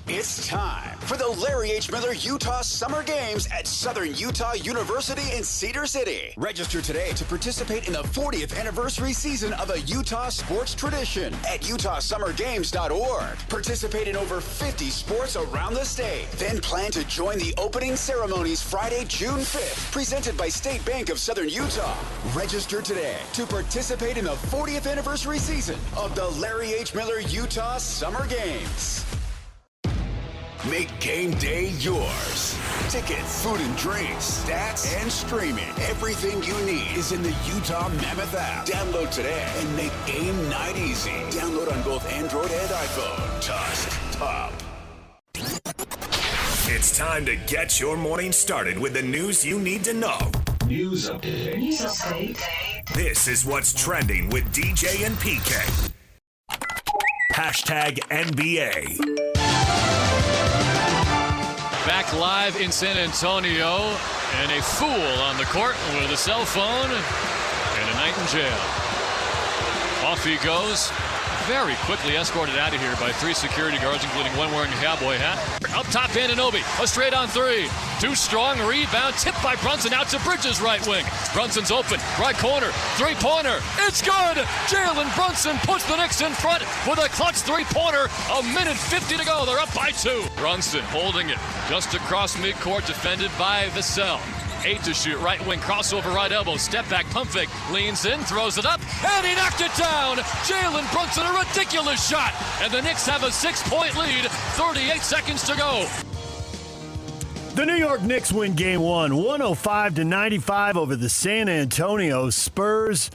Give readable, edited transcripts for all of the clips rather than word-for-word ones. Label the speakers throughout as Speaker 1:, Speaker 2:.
Speaker 1: It's time for the Larry H. Miller Utah Summer Games at Southern Utah University in Cedar City. Register today to participate in the 40th anniversary season of a Utah sports tradition at utahsummergames.org. Participate in over 50 sports around the state. Then plan to join the opening ceremonies Friday, June 5th, presented by State Bank of Southern Utah. Register today to participate in the 40th anniversary season of the Larry H. Miller Utah Summer Games. Make game day yours. Tickets, food and drinks, stats, and streaming. Everything you need is in the Utah Mammoth app. Download today and make game night easy. Download on both Android and iPhone. Tusk Top.
Speaker 2: It's time to get your morning started with the news you need to know.
Speaker 3: News update.
Speaker 2: This is what's trending with DJ and PK. Hashtag NBA.
Speaker 4: Back live in San Antonio, and a fool on the court with a cell phone and a night in jail. Off he goes, very quickly escorted out of here by 3 security guards, including one wearing a cowboy hat. Up top, Anunoby, a straight on 3. Too strong, rebound, tipped by Brunson out to Bridges' right wing. Brunson's open, right corner, three-pointer, it's good! Jalen Brunson puts the Knicks in front with a clutch three-pointer, a minute 50 to go, they're up by 2. Brunson holding it just across midcourt, defended by Vassell. 8 to shoot, right wing, crossover, right elbow, step back, pump fake, leans in, throws it up, and he knocked it down! Jalen Brunson, a ridiculous shot! And the Knicks have a 6-point lead, 38 seconds to go.
Speaker 5: The New York Knicks win Game 1, 105-95 over the San Antonio Spurs.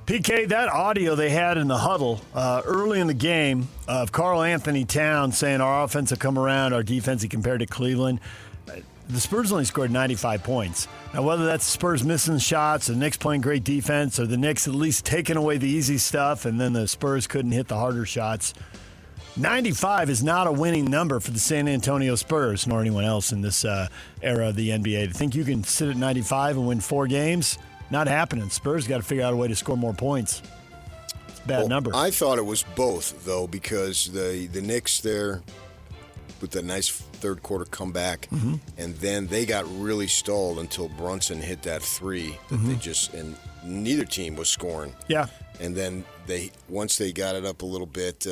Speaker 5: PK, that audio they had in the huddle early in the game of Karl Anthony Towns saying our offense will come around, our defense compared to Cleveland. The Spurs only scored 95 points. Now, whether that's the Spurs missing shots, the Knicks playing great defense, or the Knicks at least taking away the easy stuff, and then the Spurs couldn't hit the harder shots, 95 is not a winning number for the San Antonio Spurs, nor anyone else in this era of the NBA. To think you can sit at 95 and win 4 games, not happening. Spurs got to figure out a way to score more points. It's a bad number.
Speaker 6: I thought it was both, though, because the Knicks there with the nice third quarter comeback, and then they got really stalled until Brunson hit that 3 that they just, and neither team was scoring.
Speaker 5: Yeah.
Speaker 6: And then once they got it up a little bit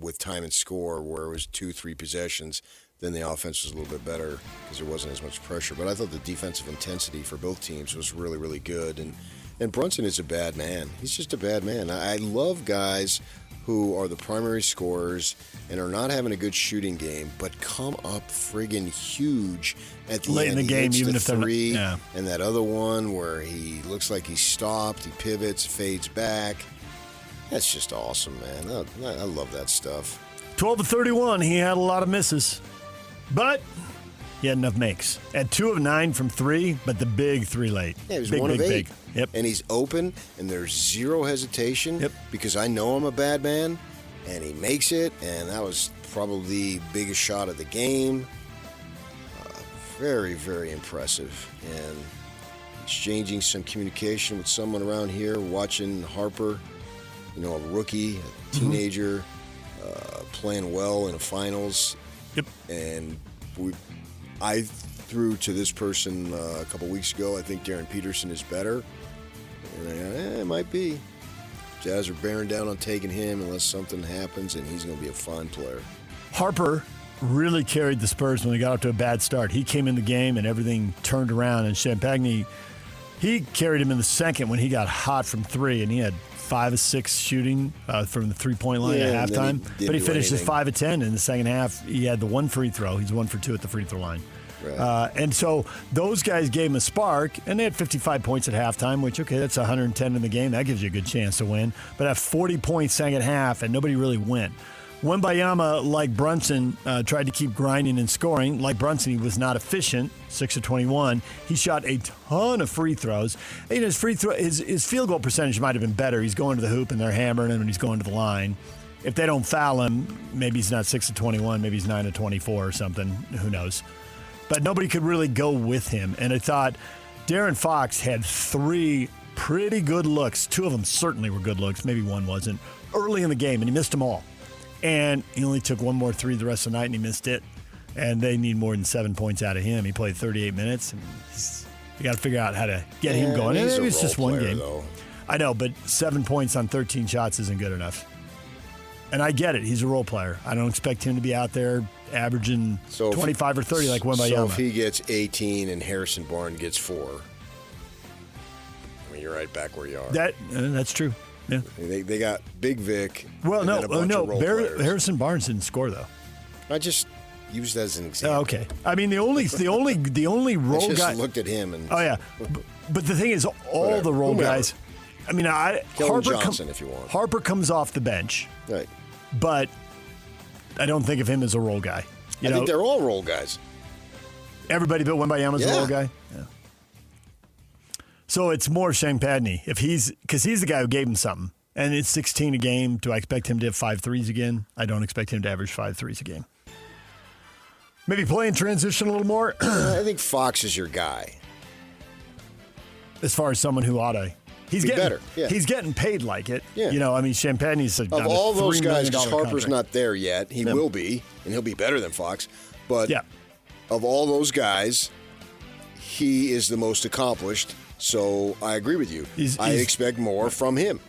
Speaker 6: with time and score, where it was 2-3 possessions, then the offense was a little bit better because there wasn't as much pressure. But I thought the defensive intensity for both teams was really, really good. And Brunson is a bad man. He's just a bad man. I love guys who are the primary scorers and are not having a good shooting game, but come up friggin' huge at the
Speaker 5: late
Speaker 6: end.
Speaker 5: in the game, even if they're not,
Speaker 6: three, and that other one where he looks like he's stopped, he pivots, fades back. That's just awesome, man. I love that stuff.
Speaker 5: 12 of 31, he had a lot of misses, but he had enough makes. At 2 of 9 from 3, but the big 3 late.
Speaker 6: Yeah, he was
Speaker 5: big,
Speaker 6: 1 of 8.
Speaker 5: Big. Yep.
Speaker 6: And he's open, and there's zero hesitation because I know I'm a bad man, and he makes it, and that was probably the biggest shot of the game. Very, very impressive. And exchanging some communication with someone around here, watching Harper, a rookie, a teenager, playing well in the finals.
Speaker 5: Yep.
Speaker 6: And I threw to this person a couple weeks ago, I think Darren Peterson is better. And it might be. Jazz are bearing down on taking him unless something happens, and he's going to be a fine player.
Speaker 5: Harper really carried the Spurs when they got off to a bad start. He came in the game, and everything turned around. And Champagne, he carried him in the second when he got hot from 3, and he had 5 of 6 shooting from the three-point line at halftime. But he finished at 5 of 10 in the second half. He had the 1 free throw. He's 1 for 2 at the free throw line. Right. And so those guys gave him a spark, and they had 55 points at halftime, which, okay, that's 110 in the game. That gives you a good chance to win. But at 40 points second half, and nobody really went. Wembayama, like Brunson, tried to keep grinding and scoring. Like Brunson, he was not efficient, 6 of 21. He shot a ton of free throws. And his field goal percentage might have been better. He's going to the hoop, and they're hammering him, and he's going to the line. If they don't foul him, maybe he's not 6 of 21, maybe he's 9 of 24 or something. Who knows? But nobody could really go with him. And I thought De'Aaron Fox had 3 pretty good looks. 2 of them certainly were good looks. Maybe 1 wasn't. Early in the game, and he missed them all. And he only took one more three the rest of the night, and he missed it. And they need more than 7 points out of him. He played 38 minutes. And you got to figure out how to get him going.
Speaker 6: He's
Speaker 5: Maybe it's just one
Speaker 6: player,
Speaker 5: game.
Speaker 6: Though.
Speaker 5: I know, but 7 points on 13 shots isn't good enough. And I get it. He's a role player. I don't expect him to be out there averaging 25 or 30 like Wembanyama.
Speaker 6: So if he gets 18 and Harrison Barnes gets 4, I mean, you're right back where you are.
Speaker 5: That's true. Yeah.
Speaker 6: They got Big Vic.
Speaker 5: Well,
Speaker 6: and then a bunch of role players.
Speaker 5: Harrison Barnes didn't score though.
Speaker 6: I just used that as an example.
Speaker 5: Oh, okay. I mean, the only role
Speaker 6: I
Speaker 5: guy.
Speaker 6: just looked at him and.
Speaker 5: Oh yeah, but the thing is, all the role guys. I mean,
Speaker 6: Johnson, if you want.
Speaker 5: Harper comes off the bench,
Speaker 6: right?
Speaker 5: But I don't think of him as a role guy.
Speaker 6: I think they're all role guys.
Speaker 5: Everybody but Wembanyama's a role guy. Yeah. So it's more Champagne because he's the guy who gave him something, and it's 16 a game. Do I expect him to have 5 threes again? I don't expect him to average 5 threes a game. Maybe play in transition a little more.
Speaker 6: I think Fox is your guy.
Speaker 5: As far as someone who ought to. He's getting
Speaker 6: better. Yeah.
Speaker 5: He's getting paid like it.
Speaker 6: Yeah.
Speaker 5: I mean, Champagne's of
Speaker 6: all those guys, because Harper's
Speaker 5: contract.
Speaker 6: not there yet. He will be, and he'll be better than Fox. But
Speaker 5: yeah.
Speaker 6: Of all those guys, he is the most accomplished. So I agree with you. I expect more from him.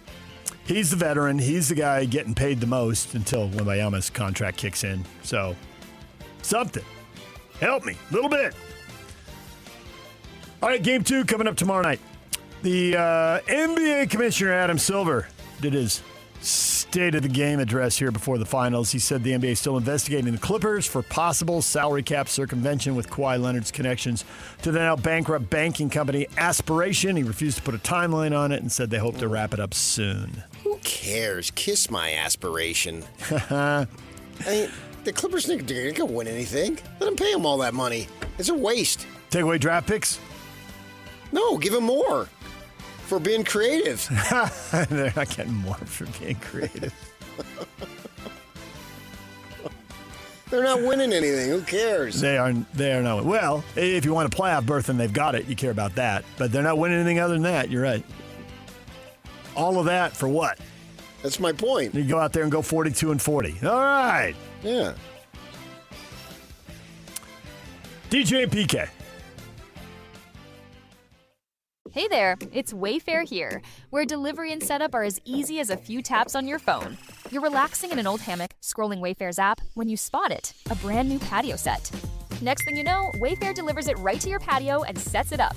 Speaker 5: He's the veteran. He's the guy getting paid the most until Wembanyama's contract kicks in. So something. Help me a little bit. All right, game 2 coming up tomorrow night. The NBA Commissioner Adam Silver did his State of the Game address here before the finals. He said the NBA is still investigating the Clippers for possible salary cap circumvention with Kawhi Leonard's connections to the now bankrupt banking company Aspiration. He refused to put a timeline on it and said they hope to wrap it up soon.
Speaker 6: Who cares? Kiss my aspiration. I mean, the Clippers think they're going to win anything. Let them pay them all that money. It's a waste.
Speaker 5: Take away draft picks?
Speaker 6: No, give them more. For being creative.
Speaker 5: They're not getting more for being creative.
Speaker 6: They're not winning anything. Who cares?
Speaker 5: They are not. Well, if you want a playoff berth and they've got it, you care about that. But they're not winning anything other than that. You're right. All of that for what?
Speaker 6: That's my point.
Speaker 5: You go out there and go 42-40. All right.
Speaker 6: Yeah.
Speaker 5: DJ and PK.
Speaker 7: Hey there, it's Wayfair here, where delivery and setup are as easy as a few taps on your phone. You're relaxing in an old hammock, scrolling Wayfair's app, when you spot it, a brand new patio set. Next thing you know, Wayfair delivers it right to your patio and sets it up.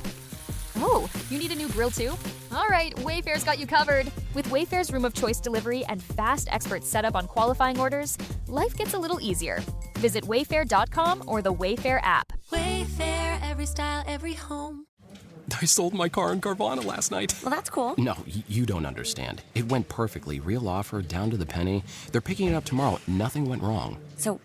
Speaker 7: Oh, you need a new grill too? All right, Wayfair's got you covered. With Wayfair's Room of Choice delivery and fast expert setup on qualifying orders, life gets a little easier. Visit wayfair.com or the Wayfair app.
Speaker 8: Wayfair, every style, every home.
Speaker 9: I sold my car in Carvana last night.
Speaker 8: Well, that's cool.
Speaker 9: No, you don't understand. It went perfectly. Real offer, down to the penny. They're picking it up tomorrow. Nothing went wrong.
Speaker 8: So,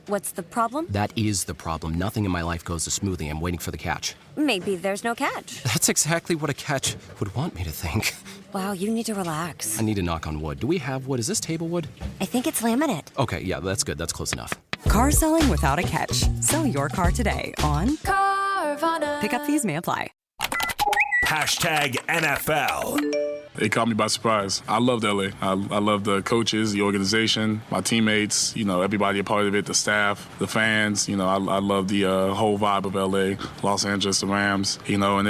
Speaker 8: what's the problem?
Speaker 9: That is the problem. Nothing in my life goes as smoothly. I'm waiting for the catch.
Speaker 8: Maybe there's no catch.
Speaker 9: That's exactly what a catch would want me to think.
Speaker 8: Wow, you need to relax.
Speaker 9: I need to knock on wood. Do we have wood? Is this table wood?
Speaker 8: I think it's laminate.
Speaker 9: Okay, yeah, that's good. That's close enough.
Speaker 10: Car selling without a catch. Sell your car today on
Speaker 8: Carvana.
Speaker 10: Pickup fees may apply.
Speaker 2: #NFL.
Speaker 11: It caught me by surprise. I loved LA. I love the coaches, the organization, my teammates, everybody a part of it, the staff, the fans. I love the whole vibe of LA, Los Angeles, the Rams, and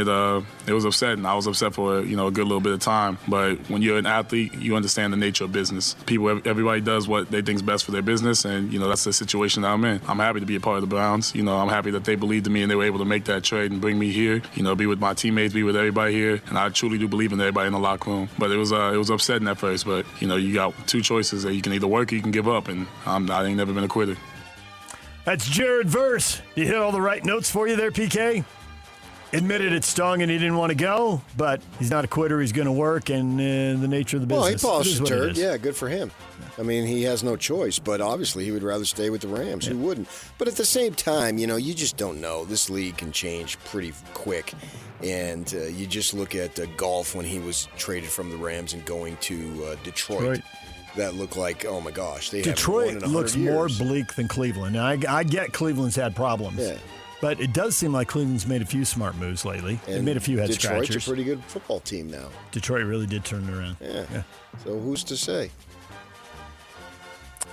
Speaker 11: it was upsetting. I was upset for a good little bit of time. But when you're an athlete, you understand the nature of business. Everybody does what they think is best for their business, and that's the situation that I'm in. I'm happy to be a part of the Browns. I'm happy that they believed in me and they were able to make that trade and bring me here. Be with my teammates, be with everybody here, and I truly do believe in everybody in the locker room. But it was upsetting at first. But you got two choices: that you can either work or you can give up, and I ain't never been a quitter.
Speaker 5: That's Jared Verse. You hit all the right notes for you there, PK. Admitted it stung and he didn't want to go, but he's not a quitter. He's going to work, and the nature of the business.
Speaker 6: Well, he polished the turd. Yeah, good for him. I mean, he has no choice, but obviously he would rather stay with the Rams. Who wouldn't? But at the same time, you just don't know. This league can change pretty quick. And you just look at golf when he was traded from the Rams and going to Detroit. That looked like, oh my gosh,
Speaker 5: Detroit looks
Speaker 6: years.
Speaker 5: more bleak than Cleveland. Now, I get Cleveland's had problems.
Speaker 6: Yeah. But
Speaker 5: it does seem like Cleveland's made a few smart moves lately. They made a few head scratchers.
Speaker 6: Detroit's a pretty good football team now.
Speaker 5: Detroit really did turn it around.
Speaker 6: Yeah. So who's to say?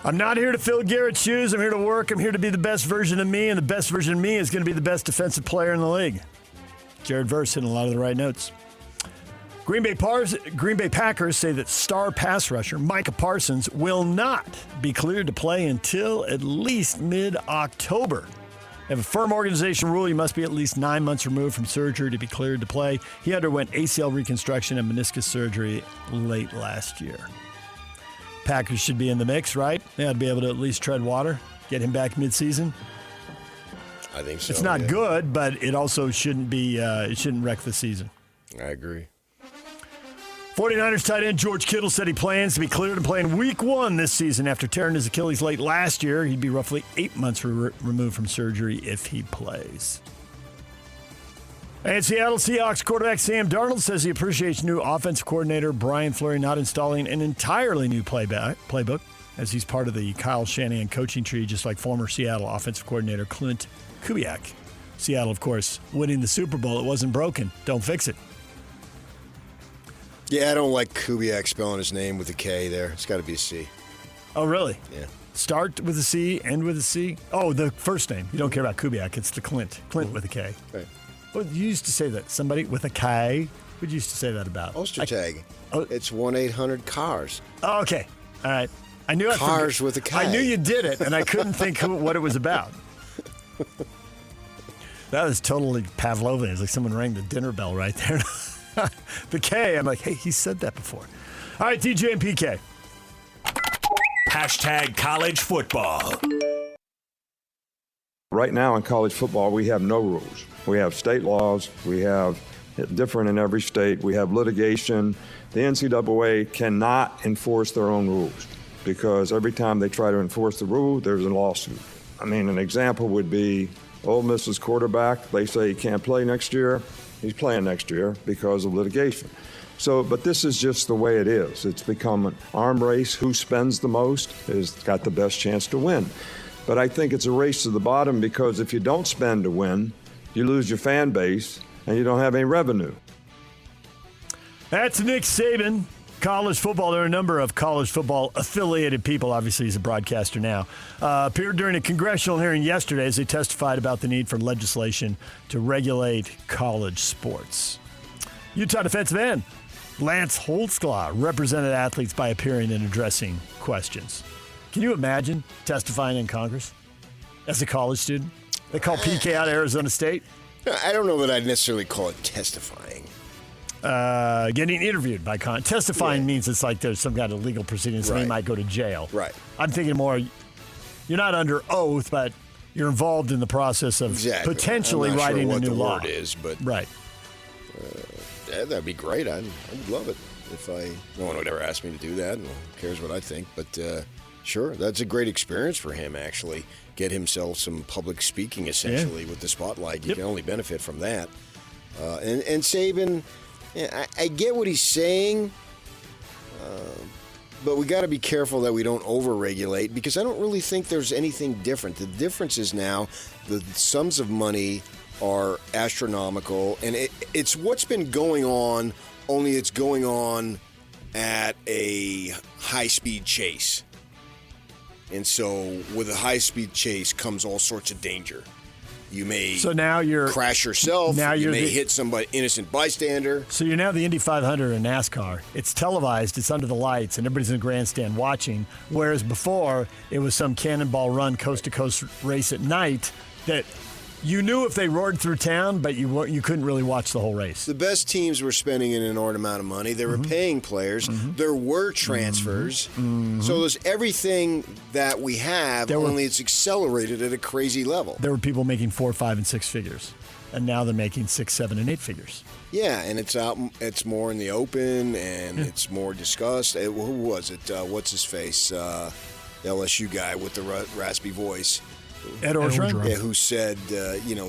Speaker 5: I'm not here to fill Garrett's shoes. I'm here to work. I'm here to be the best version of me, and the best version of me is going to be the best defensive player in the league. Jared Verse hitting a lot of the right notes. Green Bay Packers say that star pass rusher Micah Parsons will not be cleared to play until at least mid-October. They have a firm organization rule. You must be at least 9 months removed from surgery to be cleared to play. He underwent ACL reconstruction and meniscus surgery late last year. Packers should be in the mix, right? They ought to be able to at least tread water, get him back midseason.
Speaker 6: I think so.
Speaker 5: It's not good, but it also shouldn't be. It shouldn't wreck the season.
Speaker 6: I agree.
Speaker 5: 49ers tight end George Kittle said he plans to be cleared to play in Week 1 this season after tearing his Achilles late last year. He'd be roughly 8 months removed from surgery if he plays. And Seattle Seahawks quarterback Sam Darnold says he appreciates new offensive coordinator Brian Fleury not installing an entirely new playbook as he's part of the Kyle Shanahan coaching tree, just like former Seattle offensive coordinator Clint Kubiak. Seattle, of course, winning the Super Bowl. It wasn't broken. Don't fix it.
Speaker 6: Yeah, I don't like Kubiak spelling his name with a K there. It's got to be a C.
Speaker 5: Oh, really?
Speaker 6: Yeah.
Speaker 5: Start with a C, end with a C? Oh, the first name. You don't care about Kubiak. It's the Clint. Clint with a K.
Speaker 6: Right.
Speaker 5: Well, you used to say that. Somebody with a K. Who'd you used to say that about?
Speaker 6: Ostertag. It's 1-800-CARS.
Speaker 5: Oh, okay. All right. I knew
Speaker 6: Cars with a K.
Speaker 5: I knew you did it, and I couldn't think what it was about. That was totally Pavlovian. It's like someone rang the dinner bell right there. The K, I'm like, hey, he said that before. All right, DJ and PK.
Speaker 2: Hashtag college football.
Speaker 12: Right now in college football, we have no rules. We have state laws. We have different in every state. We have litigation. The NCAA cannot enforce their own rules because every time they try to enforce the rule, there's a lawsuit. I mean, an example would be Ole Miss's quarterback. They say he can't play next year. He's playing next year because of litigation. So, but this is just the way it is. It's become an arm race. Who spends the most has got the best chance to win. But I think it's a race to the bottom because if you don't spend to win, you lose your fan base and you don't have any revenue.
Speaker 5: That's Nick Saban. College football. There are a number of college football affiliated people. Obviously, he's a broadcaster now. Appeared during a congressional hearing yesterday as they testified about the need for legislation to regulate college sports. Utah defensive end Lance Holtzclaw represented athletes by appearing and addressing questions. Can you imagine testifying in Congress as a college student? They call PK out of Arizona State.
Speaker 6: I don't know that I'd necessarily call it testifying.
Speaker 5: Getting interviewed by testifying means it's like there's some kind of legal proceedings, so they might go to jail.
Speaker 6: Right.
Speaker 5: I'm thinking more, you're not under oath, but you're involved in the process of potentially writing a new law.
Speaker 6: I'm not sure what the word is, but
Speaker 5: right.
Speaker 6: Yeah, that'd be great. I'd love it if no one would ever ask me to do that. And who cares what I think? But sure, that's a great experience for him. Actually, get himself some public speaking essentially with the spotlight. You can only benefit from that. And Saban. Yeah, I get what he's saying, but we got to be careful that we don't overregulate because I don't really think there's anything different. The difference is now the sums of money are astronomical, and it's what's been going on, only it's going on at a high-speed chase. And so with a high-speed chase comes all sorts of danger. You may crash yourself. You may hit somebody, innocent bystander.
Speaker 5: So you're now the Indy 500 in NASCAR. It's televised. It's under the lights, and everybody's in the grandstand watching. Whereas before, it was some cannonball run, coast-to-coast race at night that you knew if they roared through town, but you couldn't really watch the whole race.
Speaker 6: The best teams were spending an inordinate amount of money. They were paying players. There were transfers. So there's everything that we have, only it's accelerated at a crazy level.
Speaker 5: There were people making 4, 5, and 6 figures, and now they're making 6, 7, and 8 figures.
Speaker 6: Yeah, and it's out. It's more in the open, and it's more discussed. Who was it? What's his face? The LSU guy with the raspy voice.
Speaker 5: Ed Orgeron?
Speaker 6: Yeah, who said,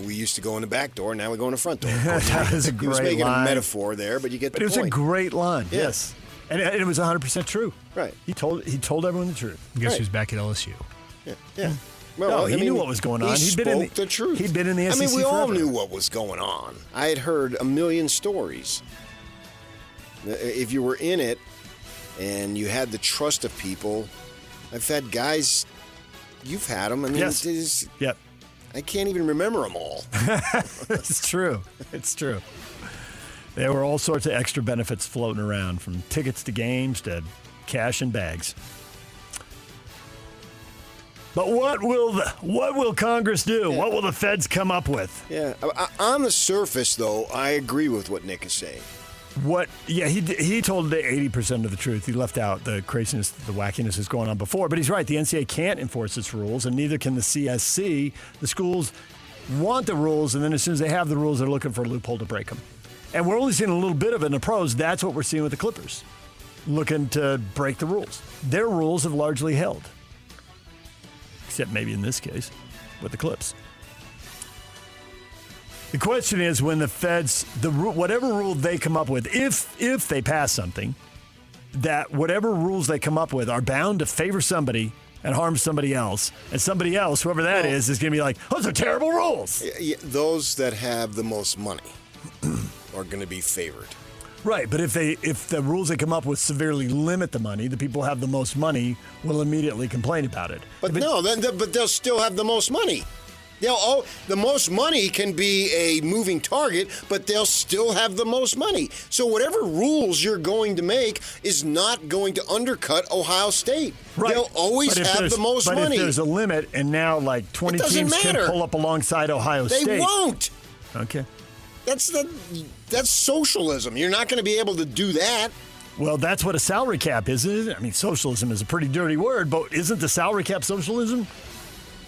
Speaker 6: we used to go in the back door, now we go in the front door.
Speaker 5: That is a great line.
Speaker 6: He was making a metaphor there, but you get the point.
Speaker 5: But it was a great line, yes. And it was 100% true.
Speaker 6: Right.
Speaker 5: He told everyone the truth.
Speaker 13: Guess who's back at LSU?
Speaker 6: Yeah.
Speaker 5: Well, he knew what was going on.
Speaker 6: He spoke the truth.
Speaker 5: He'd been in the SEC
Speaker 6: we all
Speaker 5: forever.
Speaker 6: knew what was going on. I had heard a million stories. If you were in it and you had the trust of people, I've had guys. You've had them. I mean,
Speaker 5: yes. Yep.
Speaker 6: I can't even remember them all.
Speaker 5: It's true. It's true. There were all sorts of extra benefits floating around, from tickets to games to cash and bags. But what will Congress do? Yeah. What will the feds come up with?
Speaker 6: Yeah. On the surface, though, I agree with what Nick is saying.
Speaker 5: He told 80% of the truth. He left out the craziness, the wackiness that's going on before. But he's right. The NCAA can't enforce its rules, and neither can the CSC. The schools want the rules, and then as soon as they have the rules, they're looking for a loophole to break them. And we're only seeing a little bit of it in the pros. That's what we're seeing with the Clippers, looking to break the rules. Their rules have largely held, except maybe in this case with the Clips. The question is, when the feds, whatever rule they come up with, if they pass something, that whatever rules they come up with are bound to favor somebody and harm somebody else. And somebody else, whoever that is going to be like, those are terrible rules.
Speaker 6: Yeah, those that have the most money are going to be favored.
Speaker 5: Right, but if the rules they come up with severely limit the money, the people who have the most money will immediately complain about it.
Speaker 6: But but they'll still have the most money. The most money can be a moving target, but they'll still have the most money. So whatever rules you're going to make is not going to undercut Ohio State.
Speaker 5: Right.
Speaker 6: They'll always have the most money.
Speaker 5: But if there's a limit, and now like 20 teams can pull up alongside Ohio State.
Speaker 6: They won't.
Speaker 5: Okay.
Speaker 6: That's socialism. You're not going to be able to do that.
Speaker 5: Well, that's what a salary cap is, isn't it? I mean, socialism is a pretty dirty word, but isn't the salary cap socialism?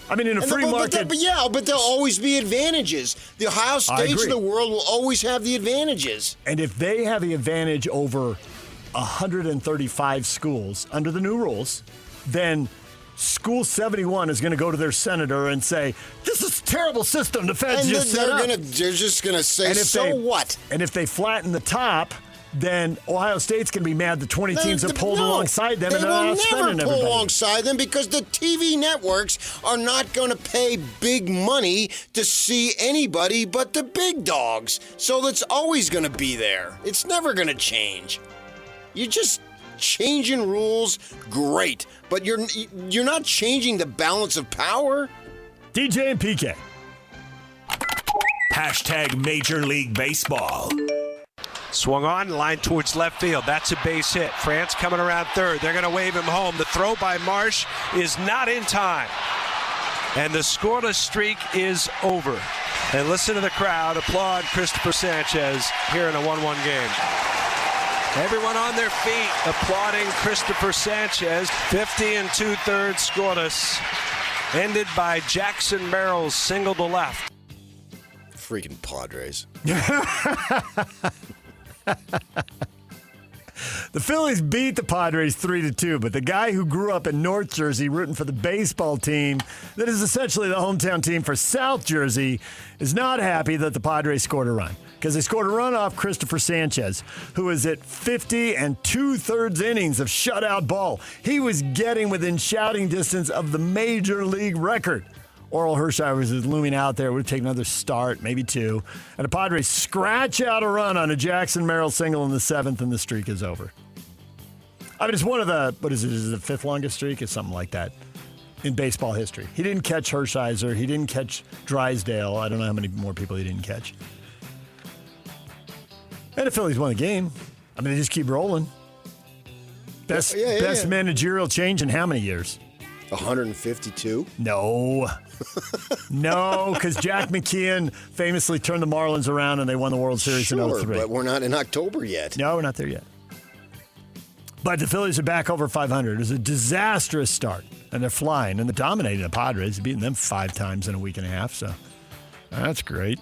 Speaker 5: I mean, in a free market.
Speaker 6: But there'll always be advantages. The Ohio States of the world will always have the advantages.
Speaker 5: And if they have the advantage over 135 schools under the new rules, then School 71 is going to go to their senator and say, this is a terrible system the feds just set up.
Speaker 6: They're just going to say, what?
Speaker 5: And if they flatten the top, then Ohio State's going to be mad the 20 teams have pulled alongside them, and they're not spending everybody.
Speaker 6: They will never pull alongside them because the TV networks are not going to pay big money to see anybody but the big dogs. So that's always going to be there. It's never going to change. You're just changing rules, great, but you're not changing the balance of power.
Speaker 5: DJ and PK.
Speaker 2: Hashtag Major League Baseball.
Speaker 13: Swung on, line towards left field. That's a base hit. France coming around third. They're going to wave him home. The throw by Marsh is not in time. And the scoreless streak is over. And listen to the crowd applaud Christopher Sanchez here in a 1-1 game. Everyone on their feet applauding Christopher Sanchez. 50 2/3 scoreless. Ended by Jackson Merrill's single to left.
Speaker 6: Freaking Padres.
Speaker 5: The Phillies beat the Padres 3-2, but the guy who grew up in North Jersey rooting for the baseball team that is essentially the hometown team for South Jersey is not happy that the Padres scored a run, because they scored a run off Christopher Sanchez, who is at 50 2/3 innings of shutout ball. He was getting within shouting distance of the major league record. Oral Hershiser was looming out there. It would take another start, maybe two. And the Padres scratch out a run on a Jackson Merrill single in the 7th, and the streak is over. I mean, it's one of the, is it the 5th longest streak? It's something like that in baseball history. He didn't catch Hershiser. He didn't catch Drysdale. I don't know how many more people he didn't catch. And the Phillies won the game. I mean, they just keep rolling. Best managerial change in how many years?
Speaker 6: 152?
Speaker 5: No. No, because Jack McKeon famously turned the Marlins around and they won the World Series in 2003.
Speaker 6: But we're not in October yet.
Speaker 5: No, we're not there yet. But the Phillies are back over 500. It was a disastrous start, and they're flying. And they're dominating the Padres, beating them 5 times in a week and a half. So that's great.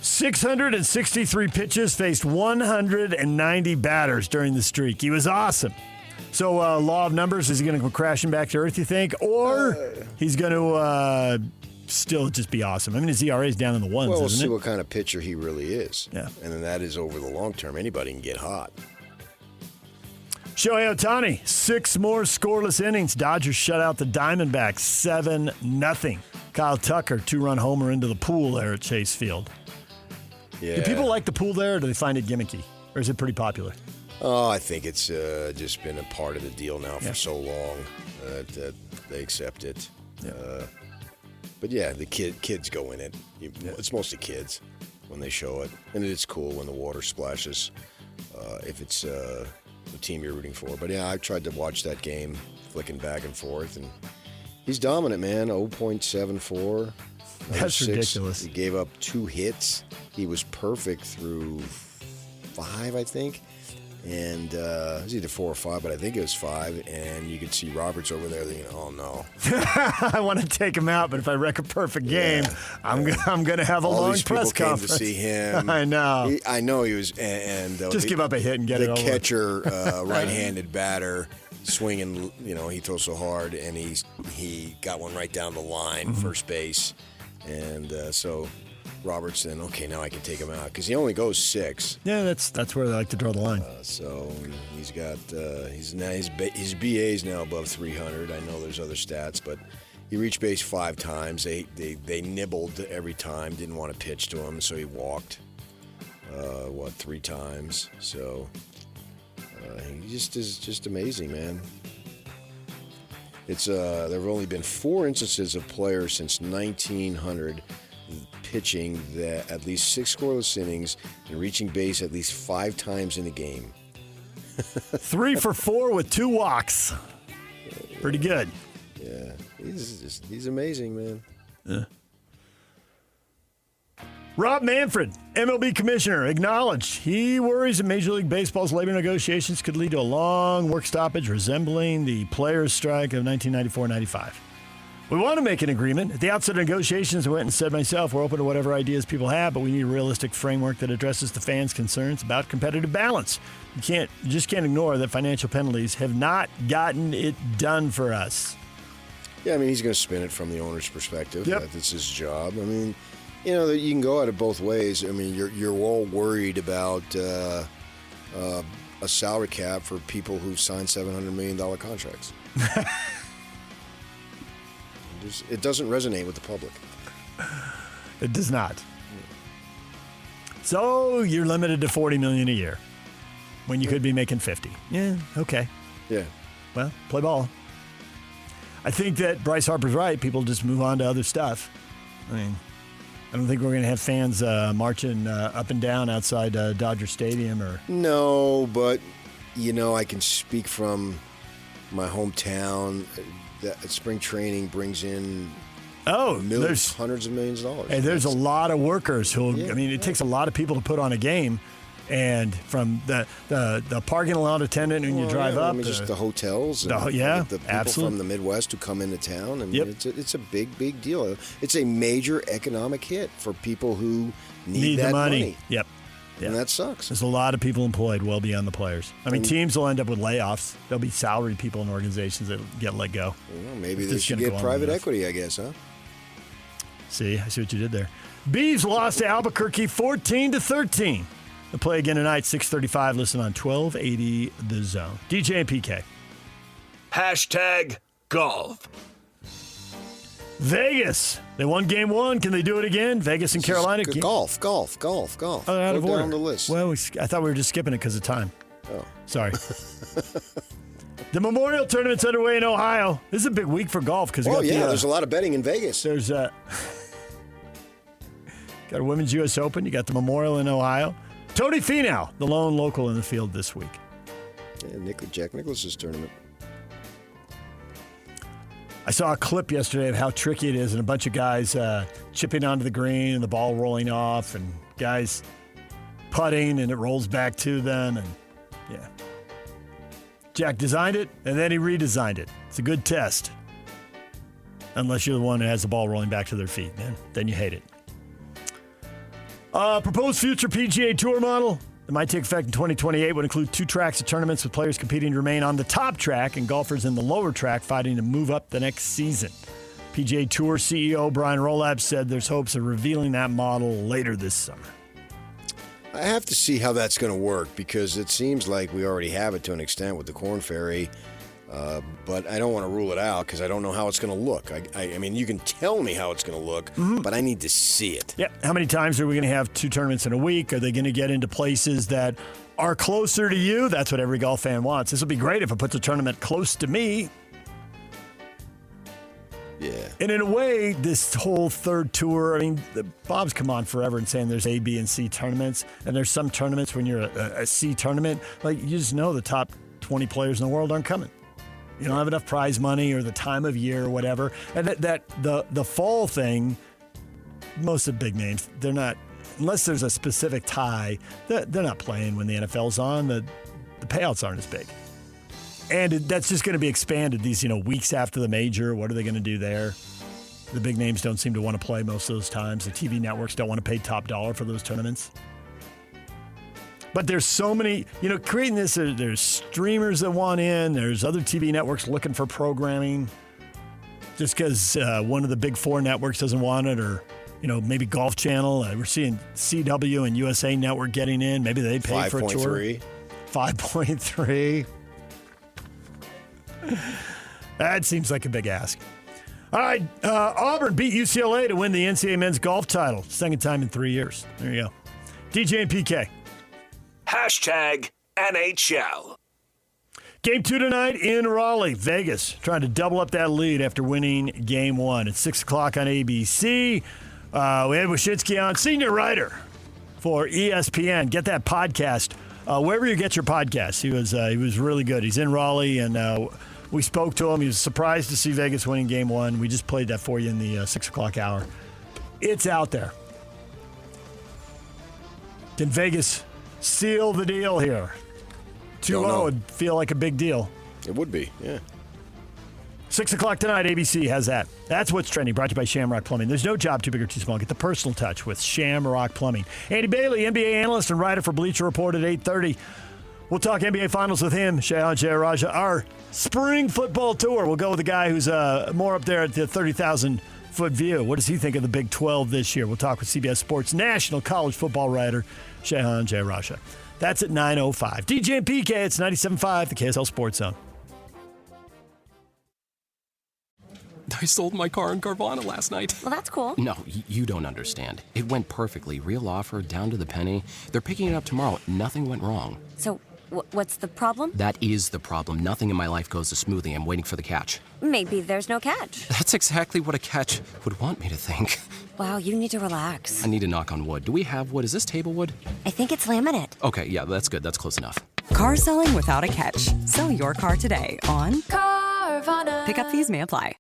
Speaker 5: 663 pitches, faced 190 batters during the streak. He was awesome. So, law of numbers, is he going to go crashing back to earth, you think? Or he's going to still just be awesome? I mean, his ERA is down in the ones,
Speaker 6: well, we'll
Speaker 5: isn't
Speaker 6: see
Speaker 5: it?
Speaker 6: what kind of pitcher he really is.
Speaker 5: Yeah.
Speaker 6: And then that is over the long term. Anybody can get hot.
Speaker 5: Shohei Ohtani, 6 more scoreless innings. Dodgers shut out the Diamondbacks 7-0. Kyle Tucker, 2-run homer into the pool there at Chase Field.
Speaker 6: Yeah.
Speaker 5: Do people like the pool there, or do they find it gimmicky? Or is it pretty popular?
Speaker 6: Oh, I think it's just been a part of the deal now for so long that they accept it. Yeah. But yeah, the kids go in it. It's mostly kids when they show it, and it's cool when the water splashes if it's the team you're rooting for. But yeah, I tried to watch that game, flicking back and forth, and he's dominant, man. 0.74.
Speaker 5: That's ridiculous.
Speaker 6: He gave up 2 hits. He was perfect through 5, I think. And it was either 4 or 5, but I think it was 5. And you could see Roberts over there thinking, "Oh no,
Speaker 5: I want to take him out, but if I wreck a perfect game, I'm going to have a long press conference."
Speaker 6: All these people came to see him.
Speaker 5: I know.
Speaker 6: I know he was, and
Speaker 5: just give up a hit and get it over.
Speaker 6: The catcher, right-handed batter, swinging. He throws so hard, and he got one right down the line, first base, and so. Roberts then, okay, now I can take him out because he only goes 6.
Speaker 5: Yeah, that's where they like to draw the line.
Speaker 6: So he's got his BA is now above 300. I know there's other stats, but he reached base 5 times. They nibbled every time, didn't want to pitch to him, so he walked 3 times. So he just is just amazing, man. It's there have only been 4 instances of players since 1900. Pitching at least 6 scoreless innings and reaching base at least 5 times in a game.
Speaker 5: 3 for 4 with 2 walks. Pretty good.
Speaker 6: Yeah, he's amazing, man.
Speaker 5: Yeah. Rob Manfred, MLB commissioner, acknowledged he worries that Major League Baseball's labor negotiations could lead to a long work stoppage resembling the players' strike of 1994-95. We want to make an agreement. At the outset of negotiations, I went and said myself, we're open to whatever ideas people have, but we need a realistic framework that addresses the fans' concerns about competitive balance. You just can't ignore that financial penalties have not gotten it done for us.
Speaker 6: Yeah, I mean, he's going to spin it from the owner's perspective.
Speaker 5: Yep.
Speaker 6: That's his job. I mean, you can go at it both ways. I mean, you're all worried about a salary cap for people who signed $700 million contracts. It doesn't resonate with the public.
Speaker 5: It does not. So you're limited to $40 million a year when you could be making 50. Yeah, okay.
Speaker 6: Yeah.
Speaker 5: Well, play ball. I think that Bryce Harper's right. People just move on to other stuff. I mean, I don't think we're going to have fans marching up and down outside Dodger Stadium or.
Speaker 6: No, but I can speak from my hometown. That spring training brings in hundreds of millions of dollars.
Speaker 5: Hey, there's a lot of workers who, it takes a lot of people to put on a game. And from the parking lot attendant when you drive up.
Speaker 6: Just the hotels. And the people
Speaker 5: absolutely.
Speaker 6: From the Midwest who come into town. I mean, it's a big deal. It's a major economic hit for people who need that
Speaker 5: the money. Yep.
Speaker 6: Yeah. And that sucks.
Speaker 5: There's a lot of people employed well beyond the players. I mean, teams will end up with layoffs. There'll be salaried people in organizations that get let go.
Speaker 6: Well, maybe they should get private equity, I guess, huh?
Speaker 5: See, I see what you did there. Beavs lost to Albuquerque 14-13. They'll play again tonight, 6:35. Listen on 1280 The Zone. DJ and PK.
Speaker 2: #golf.
Speaker 5: Vegas. They won game 1. Can they do it again? Vegas and Carolina.
Speaker 6: Golf.
Speaker 5: Oh, out of
Speaker 6: Go
Speaker 5: order.
Speaker 6: down the list.
Speaker 5: Well, I thought we were just skipping it because of time.
Speaker 6: Oh.
Speaker 5: Sorry. The Memorial Tournament's underway in Ohio. This is a big week for golf because
Speaker 6: there's a lot of betting in Vegas.
Speaker 5: There's got a Women's U.S. Open. You got the Memorial in Ohio. Tony Finau, the lone local in the field this week.
Speaker 6: Yeah, Jack Nicklaus's tournament.
Speaker 5: I saw a clip yesterday of how tricky it is and a bunch of guys chipping onto the green and the ball rolling off and guys putting and it rolls back to them. And yeah. Jack designed it and then he redesigned it. It's a good test. Unless you're the one who has the ball rolling back to their feet. Then you hate it. Proposed future PGA Tour model that might take effect in 2028 would include 2 tracks of tournaments with players competing to remain on the top track and golfers in the lower track fighting to move up the next season. PGA Tour CEO Brian Rolab said there's hopes of revealing that model later this summer.
Speaker 6: I have to see how that's going to work because it seems like we already have it to an extent with the Corn Ferry. But I don't want to rule it out because I don't know how it's going to look. I mean, you can tell me how it's going to look, but I need to see it.
Speaker 5: Yeah. How many times are we going to have 2 tournaments in a week? Are they going to get into places that are closer to you. That's what every golf fan wants. This would be great if it puts a tournament close to me.
Speaker 6: Yeah.
Speaker 5: And in a way, this whole third tour, I mean, Bob's come on forever and saying there's A, B, and C tournaments. And there's some tournaments when you're a C tournament, like you just know the top 20 players in the world aren't coming. You don't have enough prize money or the time of year or whatever. And the fall thing, most of the big names, they're not, unless there's a specific tie, they're not playing when the NFL's on. The payouts aren't as big. And that's just going to be expanded these, weeks after the major. What are they going to do there? The big names don't seem to want to play most of those times. The TV networks don't want to pay top dollar for those tournaments. But there's so many, creating this, there's streamers that want in. There's other TV networks looking for programming. Just because one of the big four networks doesn't want it, or, maybe Golf Channel. We're seeing CW and USA Network getting in. Maybe they pay for a tour. 5.3. That seems like a big ask. All right, Auburn beat UCLA to win the NCAA men's golf title. Second time in 3 years. There you go. DJ and PK.
Speaker 2: #NHL.
Speaker 5: Game 2 tonight in Raleigh, Vegas, trying to double up that lead after winning Game 1. It's 6 o'clock on ABC. We had Wyshynski on, senior writer for ESPN. Get that podcast wherever you get your podcasts. He was really good. He's in Raleigh, and we spoke to him. He was surprised to see Vegas winning Game 1. We just played that for you in the 6 o'clock hour. It's out there. Can Vegas seal the deal here? 2-0 would feel like a big deal.
Speaker 6: It would be, yeah.
Speaker 5: 6 o'clock tonight, ABC has that. That's what's trending, brought to you by Shamrock Plumbing. There's no job too big or too small. Get the personal touch with Shamrock Plumbing. Andy Bailey, NBA analyst and writer for Bleacher Report at 8:30. We'll talk NBA Finals with him, Shehan Jayaraja. Our spring football tour. We'll go with a guy who's more up there at the 30,000-foot view. What does he think of the Big 12 this year? We'll talk with CBS Sports national college football writer, Shehan Jayaraja. That's at 9:05. DJ and PK, it's 97.5, the KSL Sports Zone.
Speaker 9: I sold my car in Carvana last night.
Speaker 8: Well, that's cool.
Speaker 9: No, you don't understand. It went perfectly. Real offer, down to the penny. They're picking it up tomorrow. Nothing went wrong.
Speaker 8: So, what's the problem?
Speaker 9: That is the problem. Nothing in my life goes as smoothly. I'm waiting for the catch.
Speaker 8: Maybe there's no catch.
Speaker 9: That's exactly what a catch would want me to think.
Speaker 8: Wow, you need to relax.
Speaker 9: I need to knock on wood. Do we have wood? Is this table wood?
Speaker 8: I think it's laminate.
Speaker 9: Okay, yeah, that's good. That's close enough.
Speaker 10: Car selling without a catch. Sell your car today on Carvana. Pickup fees may apply.